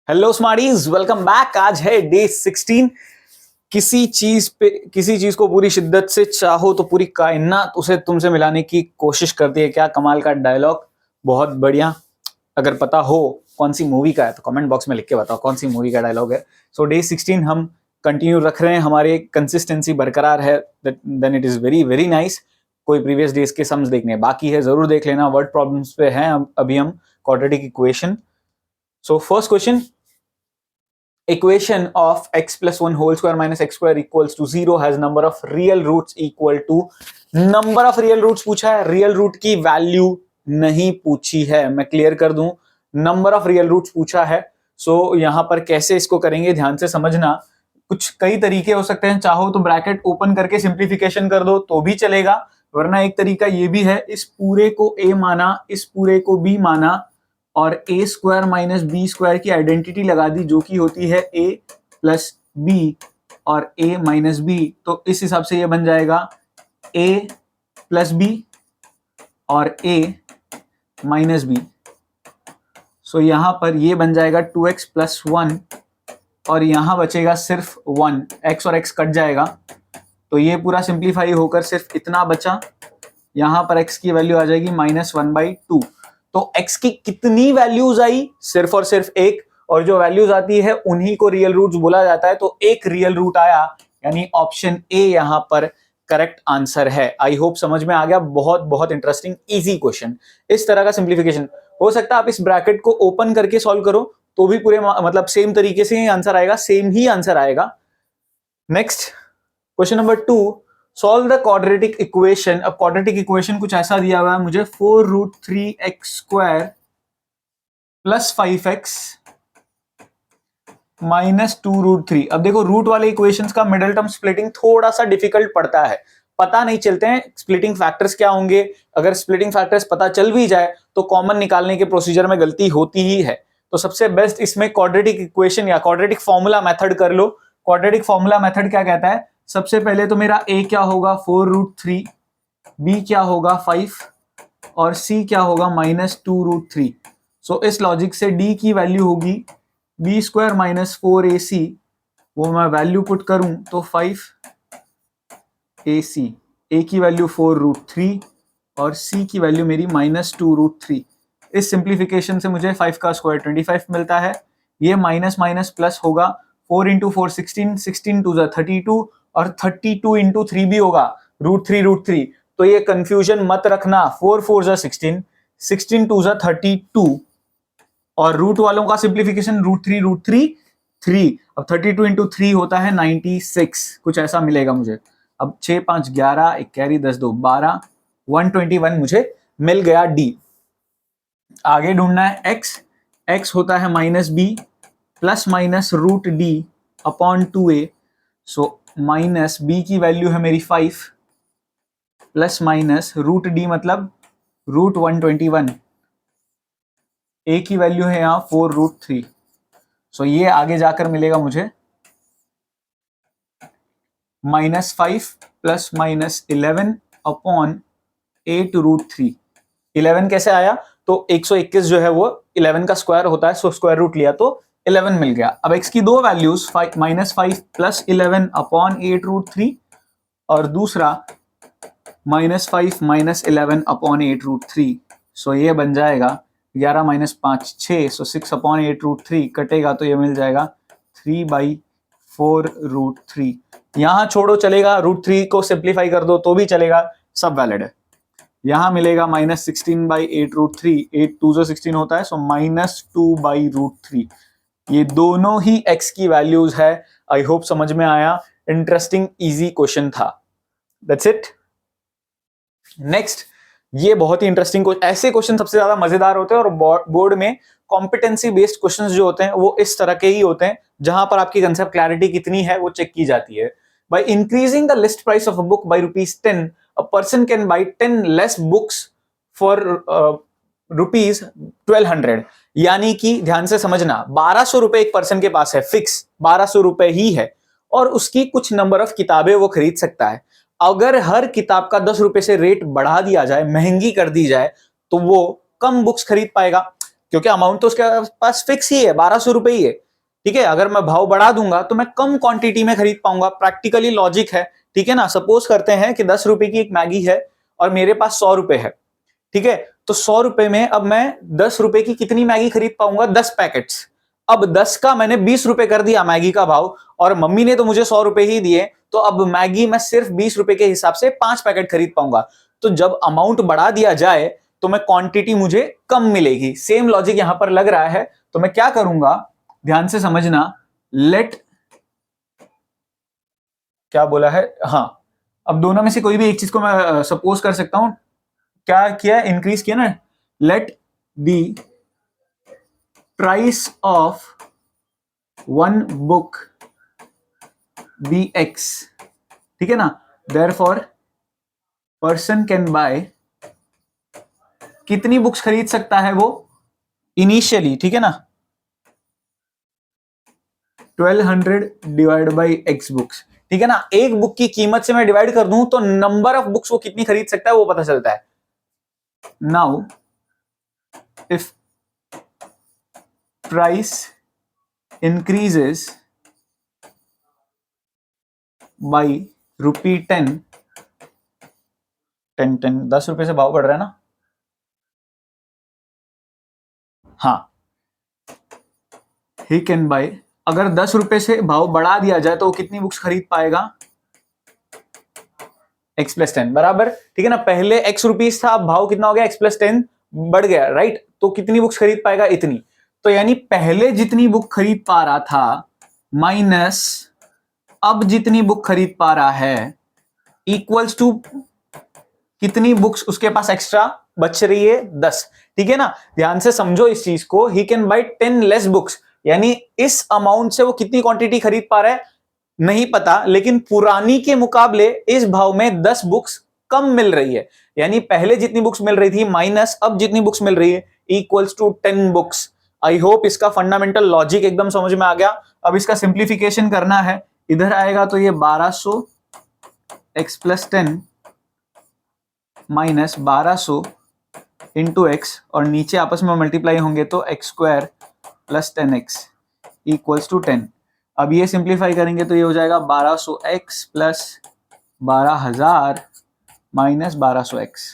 Hello Smarties, welcome back. आज है day 16। किसी चीज को पूरी शिद्दत से चाहो तो पूरी कायनात उसे तुमसे मिलाने की कोशिश करती है। क्या कमाल का डायलॉग, बहुत बढ़िया। अगर पता हो कौन सी मूवी का है तो कमेंट बॉक्स में लिख के बताओ कौन सी मूवी का डायलॉग है। सो डे 16 हम कंटिन्यू रख रहे हैं, हमारे कंसिस्टेंसी बरकरार है। Then it is very very nice. कोई प्रीवियस डेज के सम्स देखने बाकी है, जरूर देख लेना। वर्ड प्रॉब्लम्स पे हैं अभी हम। Quadratic equation. So first question, equation of x plus 1 whole square minus x square equals to 0 has number of real roots equal to number of real roots पूछा है, रियल रूट की value नहीं पूछी है। मैं क्लियर कर दूं, number of real roots पूछा है। सो यहां पर कैसे इसको करेंगे ध्यान से समझना। कुछ कई तरीके हो सकते हैं, चाहो तो ब्रैकेट ओपन करके सिंप्लीफिकेशन कर दो तो भी चलेगा, वरना एक तरीका ये भी है, इस पूरे को a माना, इस पूरे को b माना और ए स्क्वायर माइनस बी स्क्वायर की आइडेंटिटी लगा दी जो कि होती है ए प्लस बी और ए माइनस बी। तो इस हिसाब से ये बन जाएगा ए प्लस बी और ए माइनस बी। सो यहां पर ये बन जाएगा 2x प्लस 1 और यहां बचेगा सिर्फ 1, x और x कट जाएगा तो ये पूरा सिंप्लीफाई होकर सिर्फ इतना बचा। यहां पर x की वैल्यू आ जाएगी -1/2। तो x की कितनी वैल्यूज आई? सिर्फ और सिर्फ एक, और जो वैल्यूज आती है उन्हीं को रियल रूट्स बोला जाता है। तो एक रियल रूट आया, यानी ऑप्शन ए यहां पर करेक्ट आंसर है। आई होप समझ में आ गया। बहुत बहुत इंटरेस्टिंग इजी क्वेश्चन। इस तरह का सिंप्लीफिकेशन हो सकता है आप इस ब्रैकेट को ओपन करके सॉल्व करो तो भी पूरे मतलब सेम तरीके से ही आंसर आएगा, सेम ही आंसर आएगा। Next question number 2, solve the quadratic equation. अब क्वाड्रेटिक इक्वेशन कुछ ऐसा दिया हुआ है मुझे, 4√3x² प्लस 5x माइनस 2√3। अब देखो, रूट वाले इक्वेशंस का मिडिल टर्म स्प्लिटिंग थोड़ा सा डिफिकल्ट पड़ता है, पता नहीं चलते हैं स्प्लिटिंग फैक्टर्स क्या होंगे। अगर स्प्लिटिंग फैक्टर्स पता चल भी जाए तो कॉमन निकालने के प्रोसीजर में गलती होती ही है। तो सबसे बेस्ट इसमें क्वाड्रेटिक इक्वेशन या क्वाड्रेटिक फॉर्मूला मेथड कर लो। क्वाड्रेटिक फॉर्मूला मेथड क्या कहता है? सबसे पहले तो मेरा a क्या होगा 4√3, b क्या होगा 5 और c क्या होगा -2√3। सो इस लॉजिक से d की वैल्यू होगी b² माइनस 4ac। वो मैं वैल्यू पुट करूं तो 5ac। a की वैल्यू 4√3 और c की वैल्यू मेरी -2√3। इस सिंप्लीफिकेशन से मुझे 5 का स्क्वायर 25 मिलता है। ये माइनस माइनस प्लस होगा, 4 × 4 16, 16 2 32 और 32 × 3 भी होगा √3 तो ये कंफ्यूजन मत रखना। 4 4 16, 16 2 32 और रूट वालों का सिंप्लीफिकेशन √3 3। अब 32 × 3 होता है 96, कुछ ऐसा मिलेगा मुझे। अब 6 5 11, एक कैरी 10 2 12, 121 मुझे मिल गया डी। आगे ढूंढना है x। x होता है -b plus minus √d upon 2a। So minus b की वैल्यू है मेरी 5 प्लस माइनस √d मतलब √121। a की वैल्यू है यहां 4√3। सो ये आगे जाकर मिलेगा मुझे -5 प्लस माइनस 11 अपॉन 8√3। 11 कैसे आया? तो 121 जो है वो 11 का स्क्वायर होता है, सो स्क्वायर रूट लिया तो 11 मिल गया। अब x की दो वैल्यूज -5 प्लस 11 अपॉन 8√3 और दूसरा -5 माइनस 11 अपॉन 8√3। सो ये बन जाएगा 11 माइनस 5 6, सो 6 अपॉन 8√3 कटेगा तो ये मिल जाएगा 3/4√3। यहां छोड़ो चलेगा, √3 को सिंप्लीफाई कर दो तो भी चलेगा, सब वैलिड है। यहां मिलेगा -16/8√3, 8 2 16 होता है, सो -2/√3। ये दोनों ही x की वैल्यूज है। आई होप समझ में आया। इंटरेस्टिंग इजी क्वेश्चन था। That's it. नेक्स्ट, ये बहुत ही इंटरेस्टिंग ऐसे क्वेश्चन सबसे ज्यादा मजेदार होते हैं, और बोर्ड में कॉम्पिटेंसी बेस्ड क्वेश्चंस जो होते हैं वो इस तरह के ही होते हैं, जहां पर आपकी कंसेप्ट क्लैरिटी कितनी है वो चेक की जाती है। By increasing the list price of a book by ₹10, a person can buy 10 less books for ₹1200। यानी कि ध्यान से समझना, 1200 रुपए एक पर्सन के पास है, फिक्स 1200 रुपए ही है, और उसकी कुछ नंबर ऑफ किताबें वो खरीद सकता है। अगर हर किताब का 10 रुपए से रेट बढ़ा दिया जाए, महंगी कर दी जाए, तो वो कम बुक्स खरीद पाएगा। क्योंकि अमाउंट तो उसके पास फिक्स ही है, 1200 रुपए ही है। ठीक है, अगर मैं भाव बढ़ा दूंगा तो मैं कम क्वांटिटी में खरीद पाऊंगा, प्रैक्टिकली लॉजिक है। ठीक है ना, सपोज करते हैं कि 10 रुपए की एक मैगी है और मेरे पास 100 रुपए है। ठीक है, तो 100 रुपए में अब मैं 10 रुपए की कितनी मैगी खरीद पाऊंगा? 10 पैकेट्स। अब 10 का मैंने 20 रुपए कर दिया मैगी का भाव, और मम्मी ने तो मुझे 100 रुपए ही दिए, तो अब मैगी मैं सिर्फ 20 रुपए के हिसाब से 5 पैकेट खरीद पाऊंगा। तो जब अमाउंट बढ़ा दिया जाए तो मैं क्वांटिटी मुझे कम मिलेगी। सेम लॉजिक यहां पर लग रहा है। तो मैं क्या करूंगा, ध्यान से समझना। लेट, क्या बोला है, हाँ, अब दोनों में से कोई भी एक चीज को मैं सपोज कर सकता हूं। क्या किया, इंक्रीज किया ना। Let the price of one book be X. ठीक है ना, देयरफॉर पर्सन कैन बाय, कितनी बुक्स खरीद सकता है वो इनिशियली? ठीक है ना, 1200 डिवाइड बाई एक्स बुक्स। ठीक है ना, एक बुक की कीमत से मैं डिवाइड कर दूं तो नंबर ऑफ बुक्स वो कितनी खरीद सकता है वो पता चलता है। Now if price increases by ₹10, 10 रुपए से भाव बढ़ रहा है ना, हाँ, ही कैन बाय, अगर 10 रुपए से भाव बढ़ा दिया जाए तो वो कितनी बुक्स खरीद पाएगा? x प्लस 10 बराबर। ठीक है ना, पहले x रुपीस था, अब भाव कितना हो गया? x प्लस 10 बढ़ गया, राइट। तो कितनी बुक्स खरीद पाएगा? इतनी। तो यानी पहले जितनी बुक खरीद पा रहा था माइनस अब जितनी बुक खरीद पा रहा है इक्वल्स टू कितनी बुक्स उसके पास एक्स्ट्रा बच रही है? 10। ठीक है ना, ध्यान से समझो इस चीज को। He can buy 10 less books, यानी इस अमाउंट से वो कितनी क्वांटिटी खरीद पा रहा है नहीं पता, लेकिन पुरानी के मुकाबले इस भाव में 10 बुक्स कम मिल रही है। यानी पहले जितनी बुक्स मिल रही थी माइनस अब जितनी बुक्स मिल रही है equals to 10 books. I hope इसका फंडामेंटल लॉजिक एकदम समझ में आ गया। अब इसका सिंप्लीफिकेशन करना है, इधर आएगा तो ये 1200 x plus 10 minus 1200 into X, और नीचे आपस में मल्टीप्लाई होंगे तो X square plus 10x equals to 10। अब ये सिंप्लीफाई करेंगे तो ये हो जाएगा 1200x प्लस 12,000 माइनस 1200x।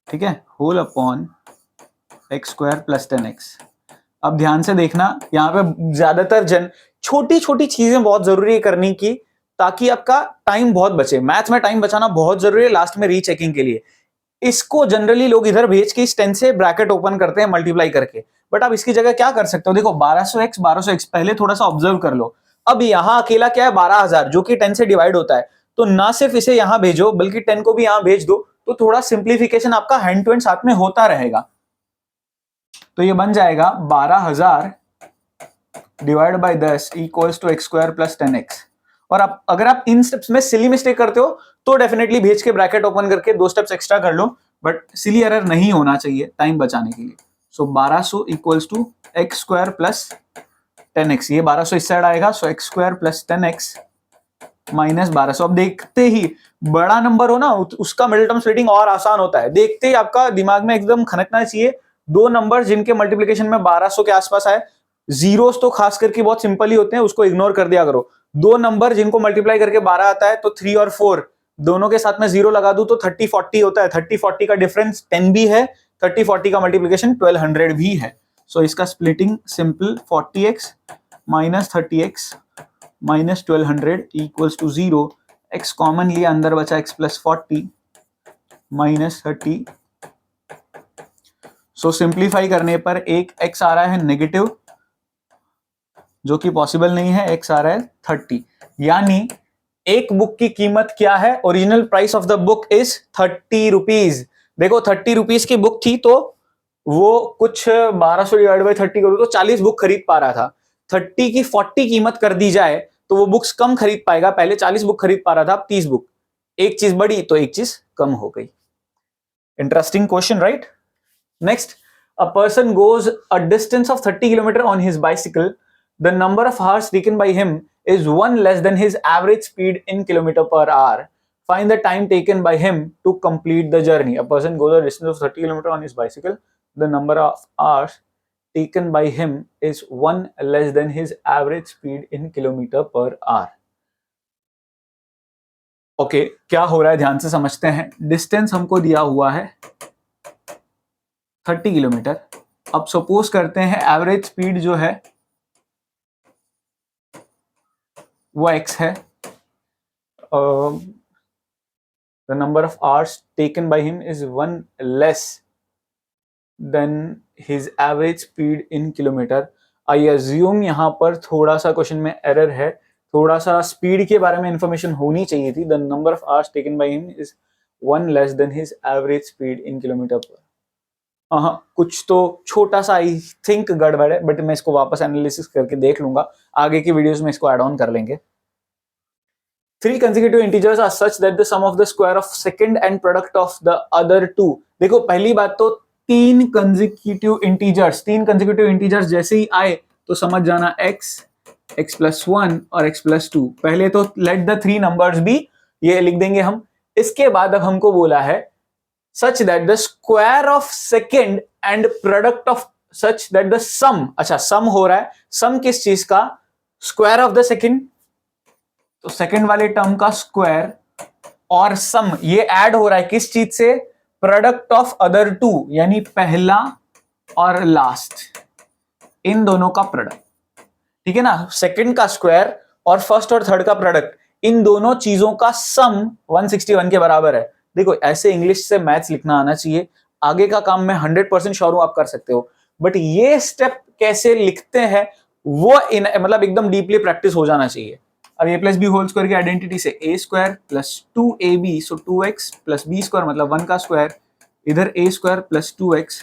ठीक है, whole upon X square plus 10x। अब ध्यान से देखना, यहाँ पे ज्यादातर छोटी छोटी चीजें बहुत जरूरी है करने की, ताकि आपका टाइम बहुत बचे। मैथ्स में टाइम बचाना बहुत जरूरी है लास्ट में रीचेकिंग के लिए। इसको जनरली लोग इधर भेज के इस 10 से ब्रैकेट ओपन करते हैं मल्टीप्लाई करके, बट आप इसकी जगह क्या कर सकते हो? देखो 1200x पहले थोड़ा सा ऑब्जर्व कर लो। अब यहां अकेला क्या है? 12,000 जो कि 10 से डिवाइड होता है। तो ना सिर्फ इसे यहां भेजो बल्कि 10 को भी यहां भेज दो, तो थोड़ा सिंप्लीफिकेशन आपका हैंड टू हैंड साथ में होता रहेगा। तो ये बन जाएगा 12,000 divide by 10 equals to X square plus 10x। और आप अगर आप इन स्टेप्स में सिली मिस्टेक करते हो तो डेफिनेटली भेज के ब्रैकेट ओपन करके 2 स्टेप्स एक्स्ट्रा कर लो, बट सिली एरर नहीं होना चाहिए टाइम बचाने के लिए। So 1200 equals to X square plus 10x, ये 1200 इस साइड आएगा, so X square plus 10x minus 1200। अब देखते ही बड़ा नंबर हो ना उसका मिडिल टर्म स्प्लिटिंग और आसान होता है। देखते ही आपका दिमाग में एकदम खनकना चाहिए दो नंबर जिनके मल्टीप्लिकेशन में 1200 के आसपास आए। जीरोस तो खास करके बहुत सिंपल ही होते हैं, उसको इग्नोर कर दिया करो। दो नंबर जिनको मल्टीप्लाई करके 12 आता है तो 3 और 4 दोनों के साथ में 0 लगा दूं तो 30-40 होता है। 30-40 का डिफरेंस 10 भी है, 30-40 का मल्टीप्लिकेशन 1200 भी है। सो इसका splitting simple 40x minus 30x minus 1200 equals to 0। x common लिया, अंदर बचा x plus 40 minus 30। So simplify करने पर एक x आ रहा है नेगेटिव, जो कि पॉसिबल नहीं है, x आ रहा है 30। यानी एक बुक की कीमत क्या है? Original price of the book is 30 rupees. देखो 30 रुपीज की बुक थी तो वो कुछ 1200 डिवाइड बाई 30 करूँ तो 40 बुक खरीद पा रहा था। 30 की 40 कीमत कर दी जाए तो वो बुक्स कम खरीद पाएगा। पहले 40 बुक खरीद पा रहा था, अब 30 बुक। एक चीज बढ़ी तो एक चीज कम हो गई। Interesting question, right? Next, a person goes a distance of 30 km on his bicycle. The number of hours taken by him is 1 less than his average speed in kilometer per hour. Find the time taken by him to complete the journey. A person goes a distance of 30 km on his bicycle. the number of hours taken by him is 1 less than his average speed in kilometer per hour. Okay क्या हो रहा है ध्यान से समझते हैं. Distance हमको दिया हुआ है 30 किलोमीटर. अब सपोज करते हैं एवरेज स्पीड जो है वो x है. The number of hours taken by him is 1 less than his average speed in kilometer. I assume यहां पर थोड़ा सा क्वेश्चन में एरर है. थोड़ा सा स्पीड के बारे में इंफॉर्मेशन होनी चाहिए थी. The number of hours taken by him is 1 less than his average speed in kilometre पर. हाँ कुछ तो छोटा सा आई थिंक गड़बड़ है, बट मैं इसको वापस एनालिसिस करके देख लूंगा. आगे की वीडियोस में इसको ऐड ऑन कर लेंगे. 3 consecutive integers are such that the sum of the square of second and product of the other two. देखो पहली बात तो 3 consecutive integers जैसे ही आए तो समझ जाना x, x plus 1 और x plus 2. पहले तो let the 3 numbers be, ये लिख देंगे हम. इसके बाद अब हमको बोला है such that the square of second and product of such that the sum. अच्छा sum हो रहा है. sum किस चीज का? square of the second. तो सेकंड वाले टर्म का स्क्वायर और सम ये ऐड हो रहा है किस चीज से? प्रोडक्ट ऑफ अदर टू, यानी पहला और लास्ट, इन दोनों का प्रोडक्ट. ठीक है ना. सेकंड का स्क्वायर और फर्स्ट और थर्ड का प्रोडक्ट, इन दोनों चीजों का सम 161 के बराबर है. देखो ऐसे इंग्लिश से मैथ्स लिखना आना चाहिए. आगे का काम मैं 100% श्योर हूं आप कर सकते हो, बट ये स्टेप कैसे लिखते हैं वो मतलब एकदम डीपली प्रैक्टिस हो जाना चाहिए. अब a plus B whole square की आइडेंटिटी से a square plus 2ab, so 2x plus b square मतलब 1 का स्क्वायर, इधर a square plus 2x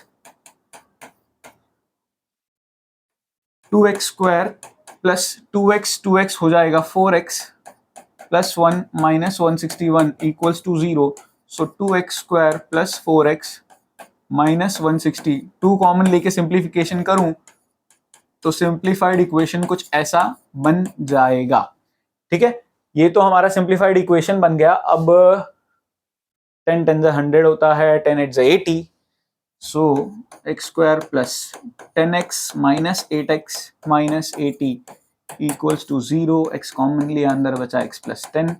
square plus 2x हो जाएगा 4x plus 1 minus 161 equals to 0. So 2x square plus 4x minus 160. 2 common लेके simplification करूं तो simplified equation कुछ ऐसा बन जाएगा. ठीक है, ये तो हमारा सिंप्लीफाइड इक्वेशन बन गया. अब 10 10 100 होता है, 10 8 80. So x square plus 10x minus 8x minus 80 equals to 0. x common लिया अंदर बचा x प्लस 10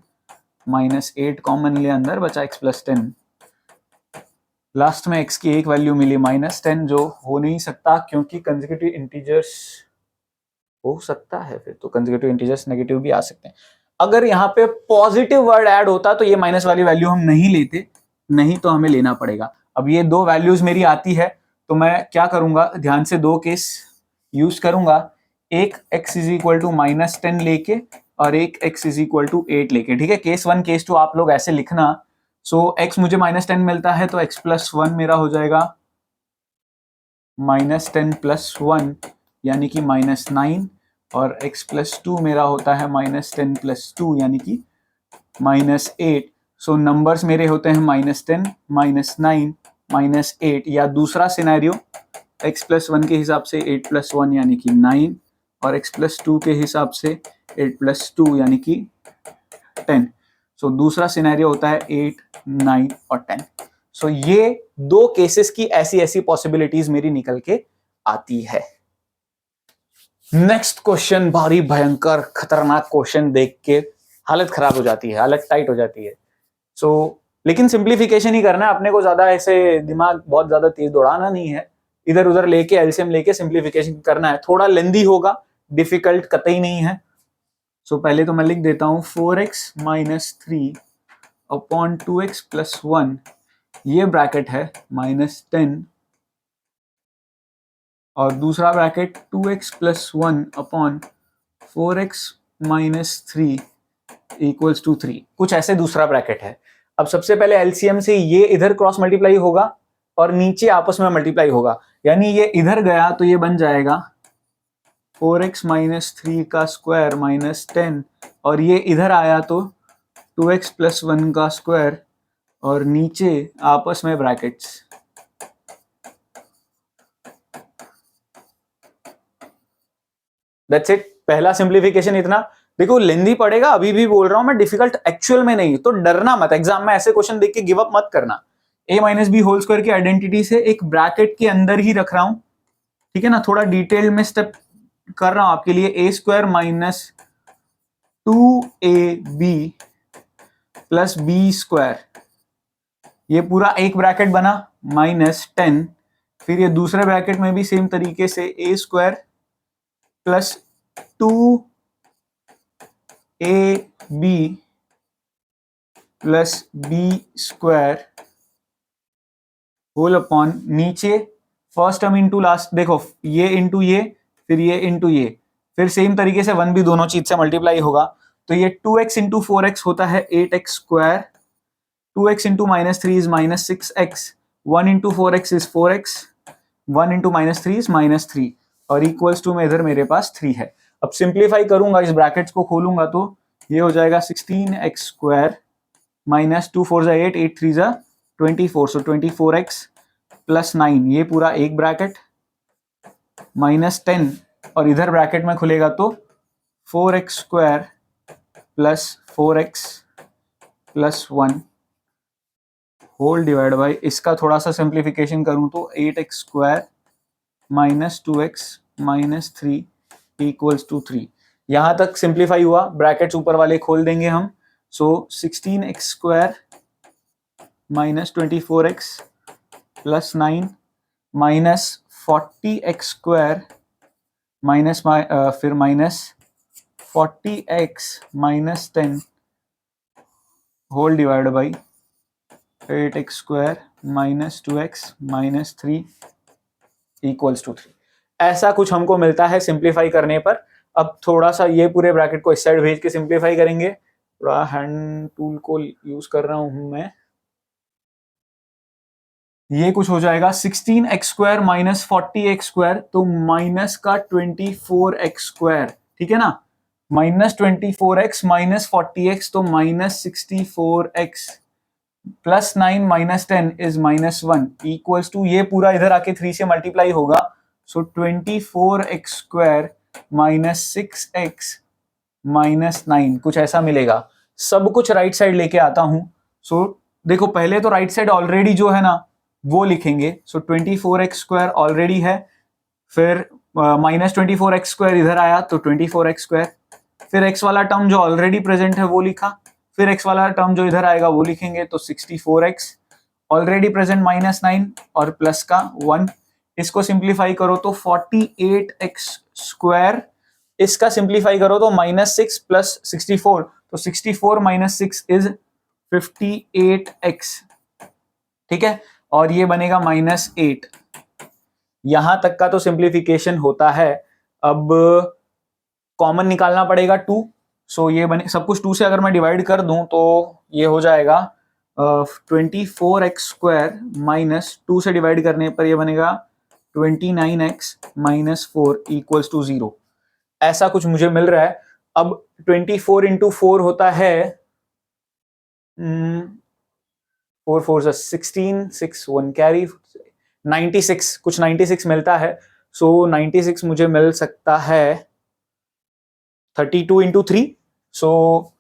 माइनस 8 कॉमन लिया अंदर बचा x प्लस 10. लास्ट में x की एक वैल्यू मिली माइनस 10, जो हो नहीं सकता क्योंकि कंसेक्यूटिव इंटीजर्स हो सकता है, फिर तो कंसेक्यूटिव इंटीजर्स नेगेटिव भी आ सकते हैं. अगर यहाँ पे पॉजिटिव वर्ड ऐड होता तो ये माइनस वाली वैल्यू हम नहीं लेते, नहीं तो हमें लेना पड़ेगा. अब ये दो वैल्यूज मेरी आती है तो मैं क्या करूंगा, ध्यान से दो केस यूज करूंगा. एक x is equal to minus 10 लेके और एक x इज इक्वल टू 8 लेके. ठीक है, केस 1 केस 2 आप लोग ऐसे लिखना. सो x मुझे माइनस 10 मिलता है तो x प्लस 1 मेरा हो जाएगा माइनस 10 प्लस 1 यानी कि माइनस 9, और x प्लस 2 मेरा होता है माइनस 10 प्लस 2 यानी कि माइनस 8. सो नंबर्स मेरे होते हैं माइनस 10 माइनस 9 माइनस 8. या दूसरा सिनेरियो x प्लस 1 के हिसाब से 8 प्लस 1 यानी कि 9, और x प्लस 2 के हिसाब से 8 प्लस 2 यानी कि 10. सो दूसरा सिनेरियो होता है 8 9 और 10. सो ये दो केसेस की ऐसी ऐसी पॉसिबिलिटीज मेरी निकल के आती है. नेक्स्ट क्वेश्चन भारी भयंकर खतरनाक क्वेश्चन देख के हालत खराब हो जाती है, हालत टाइट हो जाती है. सो लेकिन सिंप्लीफिकेशन ही करना है अपने को, ज्यादा ऐसे दिमाग बहुत ज्यादा तेज दौड़ाना नहीं है. इधर उधर लेके एलसीएम लेके सिंप्लीफिकेशन करना है. थोड़ा लेंदी होगा, डिफिकल्ट कतई नहीं है. सो पहले तो मैं लिख देता हूं 4x minus 3 upon 2x plus 1, ये ब्रैकेट है माइनस 10, और दूसरा bracket 2x plus 1 upon 4x minus 3 equals to 3. कुछ ऐसे दूसरा ब्रैकेट है. अब सबसे पहले एलसीएम से ये इधर क्रॉस मल्टीप्लाई होगा और नीचे आपस में मल्टीप्लाई होगा, यानी ये इधर गया तो ये बन जाएगा 4x माइनस 3 का स्क्वायर माइनस 10, और ये इधर आया तो 2x प्लस 1 का स्क्वायर, और नीचे आपस में ब्रैकेट्स. That's it. पहला सिंप्लीफिकेशन इतना. देखो लेंदी पड़ेगा, अभी भी बोल रहा हूं मैं, डिफिकल्ट एक्चुअल में नहीं. तो डरना मत, एग्जाम में ऐसे क्वेश्चन देख के गिव अप मत करना. a minus B whole square की आइडेंटिटी से एक ब्रैकेट के अंदर ही रख रहा हूं, ठीक है ना, थोड़ा डिटेल में स्टेप कर रहा हूं आपके लिए। A square minus 2ab plus B square, ये पूरा एक ब्रैकेट बना, -10, फिर ये दूसरे ब्रैकेट में भी सेम तरीके से A square plus 2ab plus B square whole upon नीचे फर्स्ट टर्म इंटू लास्ट, देखो ये इंटू ये, फिर ये इंटू ये, फिर सेम तरीके से 1 भी दोनों चीज से मल्टीप्लाई होगा, तो ये 2x इंटू 4x होता है 8x square, 2x into -3 is -6x, 1 into 4x is 4x, 1 into -3 is -3, और इक्वल्स टू में इधर मेरे पास 3 है। अब सिंप्लीफाई करूंगा, इस ब्रैकेट्स को खोलूंगा तो ये हो जाएगा 16x स्क्वायर माइनस 2 4 8, 8 3 24, सो 24x प्लस 9, ये पूरा एक ब्रैकेट -10, और इधर ब्रैकेट में खुलेगा तो 4x square plus 4x plus 1 whole divide by, इसका थोड़ा सा सिंप्लीफिकेशन करूं तो 8x square minus 2x minus 3 equals to 3। यहां तक सिंप्लीफाई हुआ, ब्रैकेट्स ऊपर वाले खोल देंगे हम, so 16x square minus 24x plus 9 minus 40x square minus फिर minus 40x minus 10 whole divide by 8x square minus 2x minus 3 equals to 3। ऐसा कुछ हमको मिलता है सिंप्लीफाई करने पर। अब थोड़ा सा ये पूरे ब्रैकेट को इस साइड भेज के सिंप्लीफाई करेंगे, थोड़ा हैंड टूल को यूज कर रहा हूं मैं। ये कुछ हो जाएगा 16x square minus 40x square, तो माइनस का 24x स्क्वायर, ठीक है ना, -24x माइनस 40x, तो -64x plus 9 minus 10 is -1 equals to, ये पूरा इधर आके 3 से मल्टीप्लाई होगा, सो 24x square minus 6x minus 9, कुछ ऐसा मिलेगा। सब कुछ राइट साइड लेके आता हूं, सो देखो पहले तो राइट साइड ऑलरेडी जो है ना वो लिखेंगे, सो 24x स्क्वायर ऑलरेडी है, फिर -24x स्क्वायर इधर आया तो 24x स्क्वायर, फिर x वाला टर्म जो ऑलरेडी प्रेजेंट है वो लिखा, फिर x वाला टर्म जो इधर आएगा वो लिखेंगे, तो 64x ऑलरेडी प्रेजेंट -9 और प्लस का 1, इसको सिंप्लीफाई करो तो 48x स्क्वायर, इसका सिंप्लीफाई करो तो -6 प्लस 64, तो 64 माइनस 6 इज 58x, ठीक है, और ये बनेगा -8। यहां तक का तो सिंप्लीफिकेशन होता है। अब कॉमन निकालना पड़ेगा 2, सो ये बने, सब कुछ 2 से अगर मैं डिवाइड कर दूं तो ये हो जाएगा 24x स्क्वायर माइनस 2 से डिवाइड करने पर ये बनेगा 29x माइनस 4 इक्वल्स टू 0। ऐसा कुछ मुझे मिल रहा है। अब 24 इंटू 4 होता है 4 4 16, 6 1 कैरी 96, कुछ 96 मिलता है, सो 96 मुझे मिल सकता है 32 इंटू 3, सो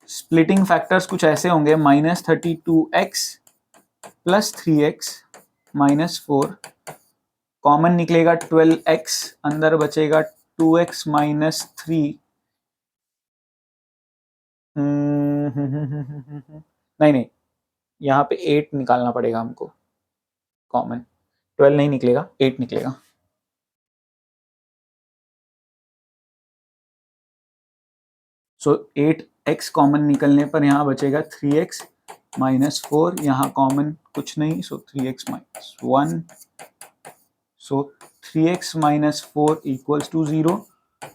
स्प्लिटिंग फैक्टर्स कुछ ऐसे होंगे, -32x plus 3x minus 4, common निकलेगा 12x, अंदर बचेगा 2x माइनस 3, नहीं यहाँ पे 8 निकालना पड़ेगा हमको, कॉमन 12 नहीं निकलेगा, 8 निकलेगा। सो 8x कॉमन निकलने पर यहाँ बचेगा 3x माइनस 4, यहाँ कॉमन कुछ नहीं, so 3x minus 1, so 3x minus 4 equals to 0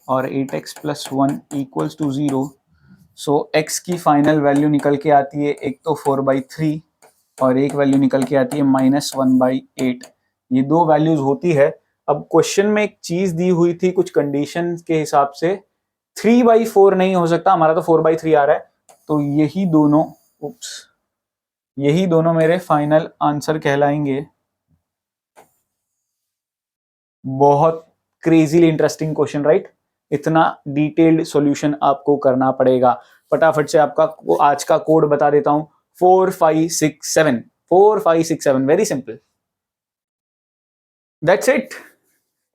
और 8x plus 1 equals to 0। So x की फाइनल वैल्यू निकल के आती है, एक तो 4/3 और एक वैल्यू निकल के आती है -1/8। ये दो वैल्यूज होती है। अब क्वेश्चन में एक चीज दी हुई थी कुछ कंडीशन के हिसाब से, 3/4 नहीं हो सकता, हमारा तो 4/3 आ रहा है, तो यही दोनों मेरे फाइनल आंसर कहलाएंगे। बहुत क्रेजीली इंटरेस्टिंग क्वेश्चन, राइट? इतना डिटेल्ड सॉल्यूशन आपको करना पड़ेगा। फटाफट से आपका आज का कोड बता देता हूं, 4567 4 5 6 7, वेरी सिंपल, दैट्स इट।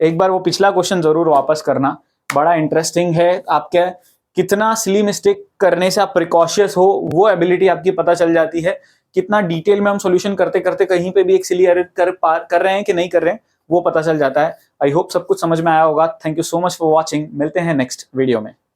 एक बार वो पिछला क्वेश्चन जरूर वापस करना, बड़ा इंटरेस्टिंग है। आपके कितना सिली मिस्टेक करने से आप प्रिकॉशियस हो, वो एबिलिटी आपकी पता चल जाती है। कितना डिटेल में हम सॉल्यूशन करते करते कहीं पे भी एक सिली एरर कर रहे हैं कि नहीं कर रहे हैं, वो पता चल जाता है। आई होप सब कुछ समझ में आया होगा। Thank you so much for watching, मिलते हैं नेक्स्ट वीडियो में।